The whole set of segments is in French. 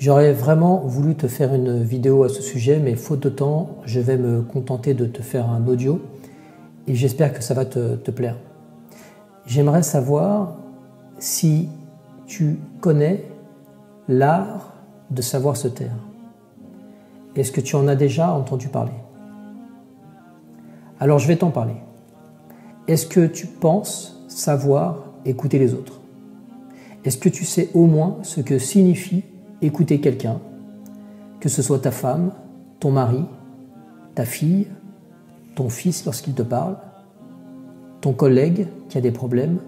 J'aurais vraiment voulu te faire une vidéo à ce sujet, mais faute de temps, je vais me contenter de te faire un audio et j'espère que ça va te plaire. J'aimerais savoir si tu connais l'art de savoir se taire. Est-ce que tu en as déjà entendu parler? Alors je vais t'en parler. Est-ce que tu penses savoir écouter les autres? Est-ce que tu sais au moins ce que signifie écouter quelqu'un, que ce soit ta femme, ton mari, ta fille, ton fils lorsqu'il te parle, ton collègue qui a des problèmes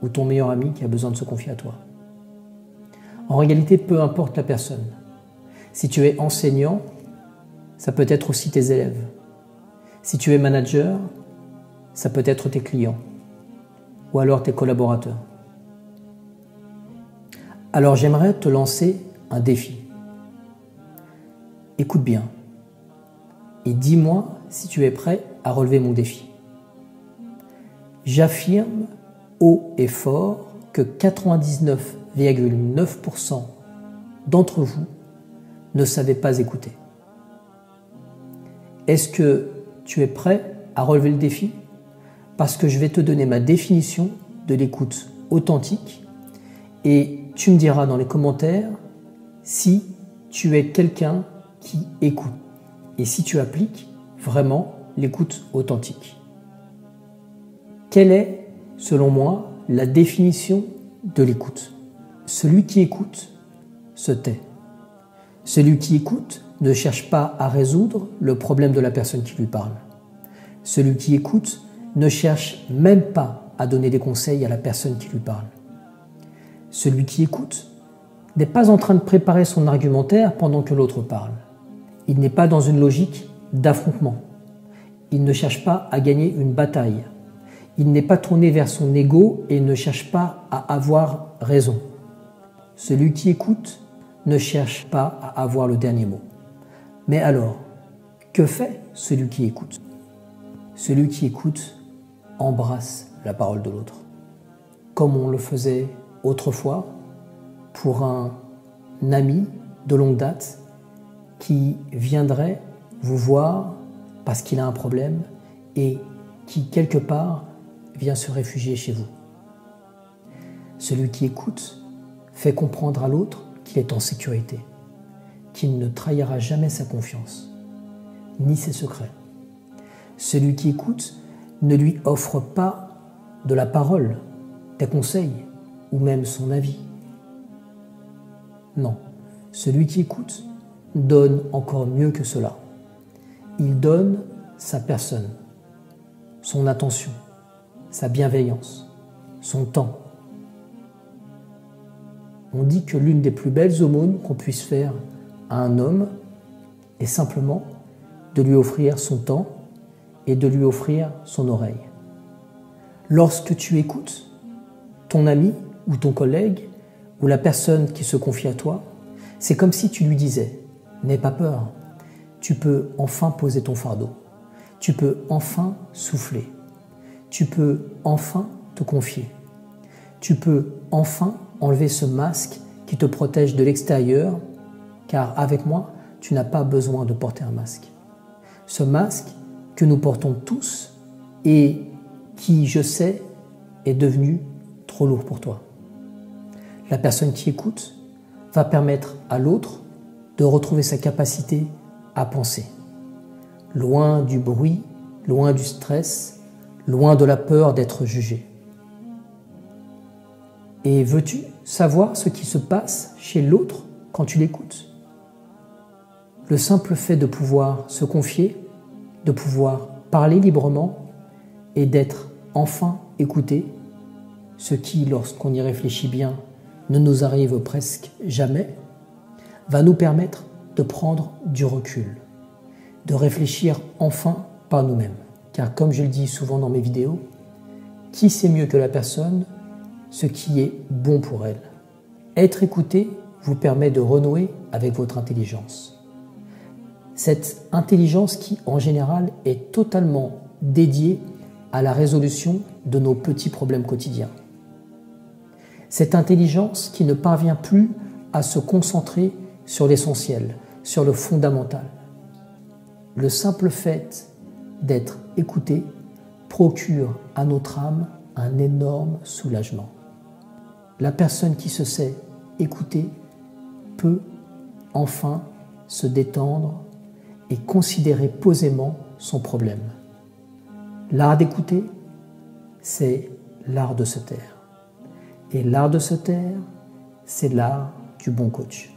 ou ton meilleur ami qui a besoin de se confier à toi? En réalité, peu importe la personne. Si tu es enseignant, ça peut être aussi tes élèves. Si tu es manager, ça peut être tes clients ou alors tes collaborateurs. Alors j'aimerais te lancer un défi. Écoute bien et dis-moi si tu es prêt à relever mon défi. J'affirme haut et fort que 99,9% d'entre vous ne savez pas écouter. Est-ce que tu es prêt à relever le défi? Parce que je vais te donner ma définition de l'écoute authentique et tu me diras dans les commentaires si tu es quelqu'un qui écoute et si tu appliques vraiment l'écoute authentique. Quelle est, selon moi, la définition de l'écoute? Celui qui écoute se tait. Celui qui écoute ne cherche pas à résoudre le problème de la personne qui lui parle. Celui qui écoute ne cherche même pas à donner des conseils à la personne qui lui parle. Celui qui écoute n'est pas en train de préparer son argumentaire pendant que l'autre parle. Il n'est pas dans une logique d'affrontement. Il ne cherche pas à gagner une bataille. Il n'est pas tourné vers son ego et ne cherche pas à avoir raison. Celui qui écoute ne cherche pas à avoir le dernier mot. Mais alors, que fait celui qui écoute? Celui qui écoute embrasse la parole de l'autre, comme on le faisait autrefois pour un ami de longue date qui viendrait vous voir parce qu'il a un problème et qui, quelque part, vient se réfugier chez vous. Celui qui écoute fait comprendre à l'autre qu'il est en sécurité, qu'il ne trahira jamais sa confiance, ni ses secrets. Celui qui écoute ne lui offre pas de la parole, des conseils ou même son avis. Non, celui qui écoute donne encore mieux que cela. Il donne sa personne, son attention, sa bienveillance, son temps. On dit que l'une des plus belles aumônes qu'on puisse faire à un homme est simplement de lui offrir son temps et de lui offrir son oreille. Lorsque tu écoutes ton ami ou ton collègue ou la personne qui se confie à toi, c'est comme si tu lui disais « N'aie pas peur, tu peux enfin poser ton fardeau, tu peux enfin souffler, tu peux enfin te confier, tu peux enfin enlever ce masque qui te protège de l'extérieur, car avec moi, tu n'as pas besoin de porter un masque. Ce masque que nous portons tous et qui, je sais, est devenu trop lourd pour toi. La personne qui écoute va permettre à l'autre de retrouver sa capacité à penser. Loin du bruit, loin du stress, loin de la peur d'être jugé. Et veux-tu savoir ce qui se passe chez l'autre quand tu l'écoutes? Le simple fait de pouvoir se confier, de pouvoir parler librement et d'être enfin écouté, ce qui, lorsqu'on y réfléchit bien, ne nous arrive presque jamais, va nous permettre de prendre du recul, de réfléchir enfin par nous-mêmes. Car comme je le dis souvent dans mes vidéos, qui sait mieux que la personne ce qui est bon pour elle? Être écouté vous permet de renouer avec votre intelligence. Cette intelligence qui, en général, est totalement dédiée à la résolution de nos petits problèmes quotidiens. Cette intelligence qui ne parvient plus à se concentrer sur l'essentiel, sur le fondamental. Le simple fait d'être écouté procure à notre âme un énorme soulagement. La personne qui se sait écoutée peut enfin se détendre et considérer posément son problème. L'art d'écouter, c'est l'art de se taire. Et l'art de se taire, c'est l'art du bon coach.